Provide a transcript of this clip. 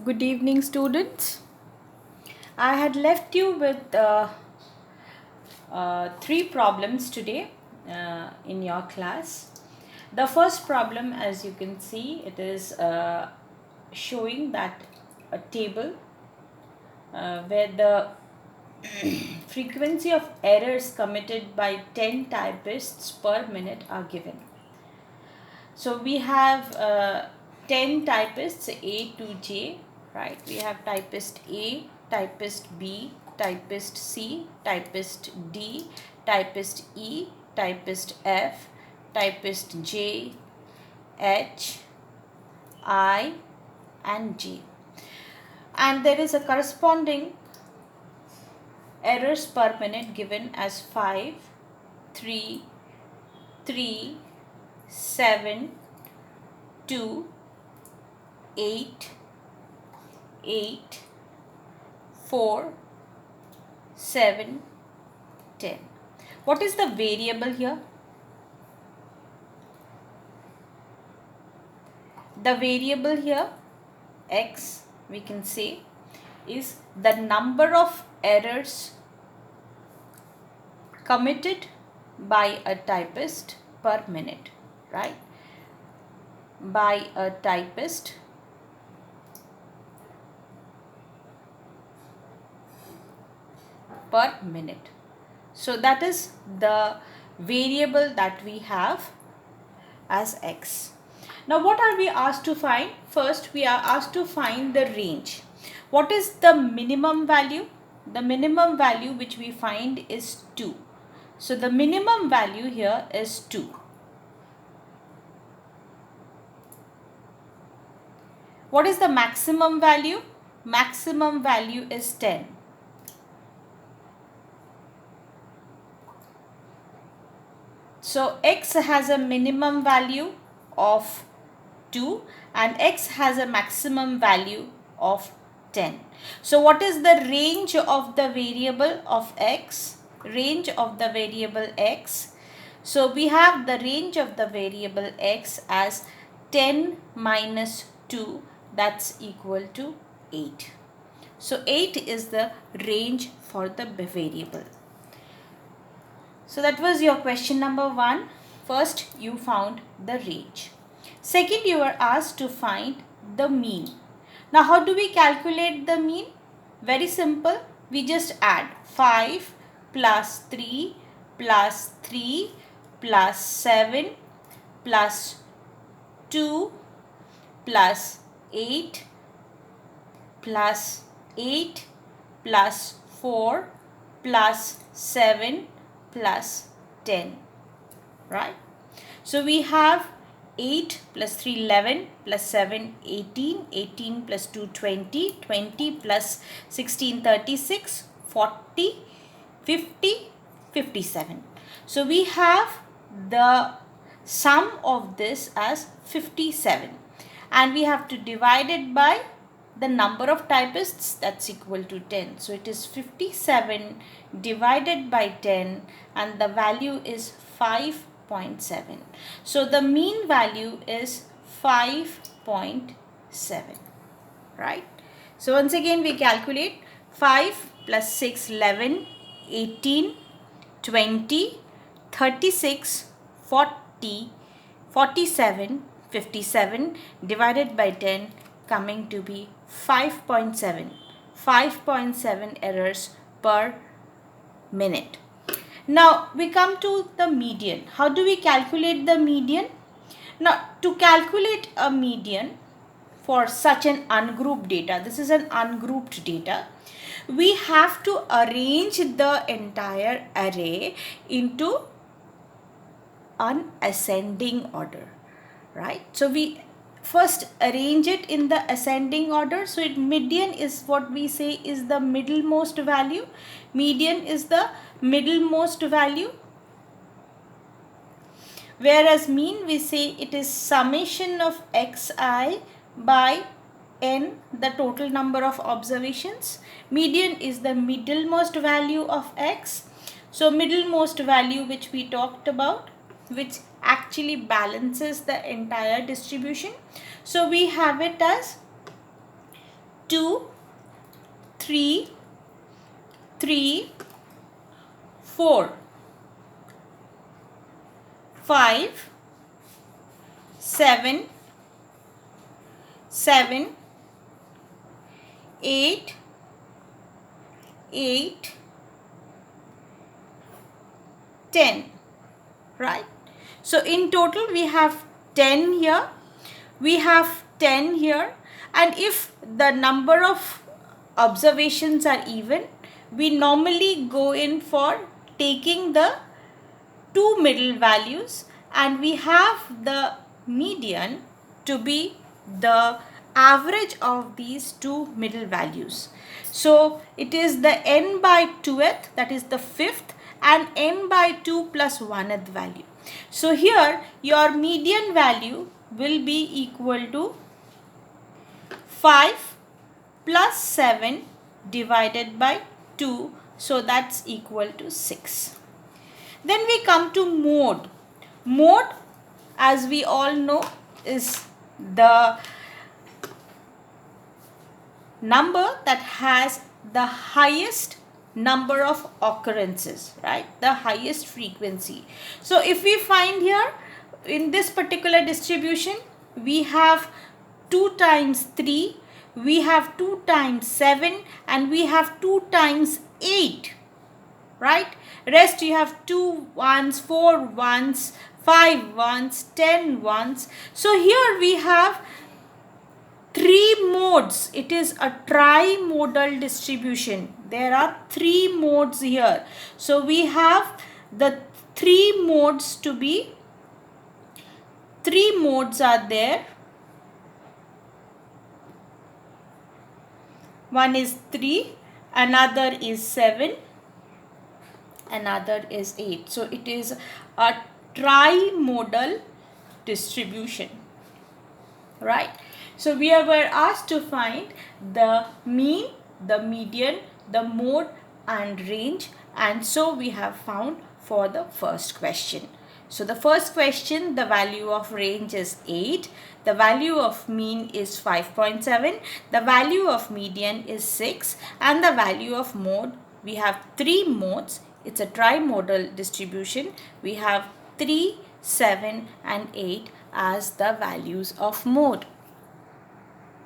Good evening, students. I had left you with three problems today in your class. The first problem, as you can see, it is showing that a table where the frequency of errors committed by 10 typists per minute are given. So we have 10 typists A to J, right? We have typist A, typist B, typist C, typist D, typist E, typist F, typist J, H, I and G. And there is a corresponding errors per minute given as 5, 3, 3, 7, 2, 8, 8, 4, 7, 10. What is the variable here? The variable here, x, we can say, is the number of errors committed by a typist per minute, right? By a typist per minute. So that is the variable that we have as x. Now what are we asked to find? First we are asked to find the range. What is the minimum value? The minimum value which we find is 2. So the minimum value here is 2. What is the maximum value? Maximum value is 10. So x has a minimum value of 2 and x has a maximum value of 10. So what is the range of the variable of x? Range of the variable x. So we have the range of the variable x as 10 minus 2, that's equal to 8. So 8 is the range for the variable. So that was your question number 1. First you found the range. Second, you were asked to find the mean. Now how do we calculate the mean? Very simple. We just add 5 plus 3 plus 3 plus 7 plus 2 plus 8 plus 8 plus 4 plus 7 plus 10, right? So we have 8 plus 3 11 plus 7 18, 18 plus 2 20, 20 plus 16 36, 40, 50, 57. So we have the sum of this as 57 and we have to divide it by the number of typists, that's equal to 10. So it is 57 divided by 10 and the value is 5.7. So the mean value is 5.7, right? So once again we calculate 5 plus 6 11, 18, 20, 36, 40, 47, 57 divided by 10 coming to be 5.7. 5.7 errors per minute. Now we come to the median. How do we calculate the median? Now to calculate a median for such an ungrouped data, this is an ungrouped data, we have to arrange the entire array into an ascending order, right? So we first arrange it in the ascending order. So median is what we say is the middlemost value. Median is the middlemost value. Whereas mean we say it is summation of xi by n, the total number of observations. Median is the middlemost value of x. So middlemost value which we talked about, which actually balances the entire distribution. So we have it as 2, 3, 3, 4, 5, 7, 7, 8, 8, 10, right? So in total we have 10 here, we have 10 here, and if the number of observations are even, we normally go in for taking the two middle values, and we have the median to be the average of these two middle values. So it is the n by 2th, that is the fifth, and n by 2 plus 1th value. So here your median value will be equal to 5 plus 7 divided by 2, so that's equal to 6. Then we come to mode. Mode, as we all know, is the number that has the highest number of occurrences, right? The highest frequency. So if we find here in this particular distribution, we have 2 times 3, we have 2 times 7, and we have 2 times 8, right? Rest you have 2 ones, 4 ones, 5 ones, 10 ones. So here we have 3 modes. It is a trimodal distribution. There are 3 modes here. So we have the 3 modes to be, 3 modes are there. One is 3, another is 7, another is 8. So it is a trimodal distribution, right? So we were asked to find the mean, the median, the mode and range, and so we have found for the first question. So the first question, the value of range is 8, the value of mean is 5.7, the value of median is 6, and the value of mode, we have 3 modes. It's a trimodal distribution. We have 3, 7 and 8 as the values of mode.